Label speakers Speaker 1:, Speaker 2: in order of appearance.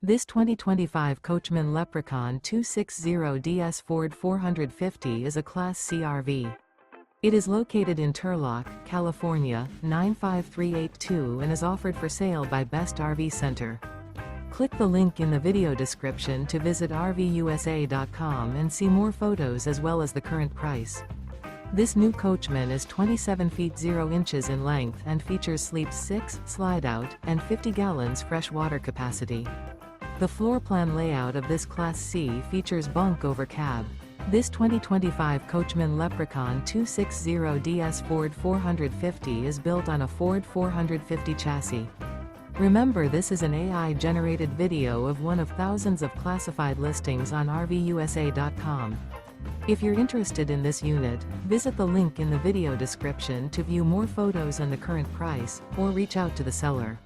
Speaker 1: This 2025 Coachmen Leprechaun 260DS Ford 450 is a Class C RV. It is located in Turlock, California, 95382 and is offered for sale by Best RV Center. Click the link in the video description to visit RVUSA.com and see more photos as well as the current price. This new Coachmen is 27 feet 0 inches in length and features Sleep 6, Slideout, and 50 gallons fresh water capacity. The floor plan layout of this Class C features Bunk Over Cab. This 2025 Coachmen Leprechaun 260DS Ford 450 is built on a Ford 450 chassis. Remember, this is an AI-generated video of one of thousands of classified listings on RVUSA.com. If you're interested in this unit, visit the link in the video description to view more photos and the current price, or reach out to the seller.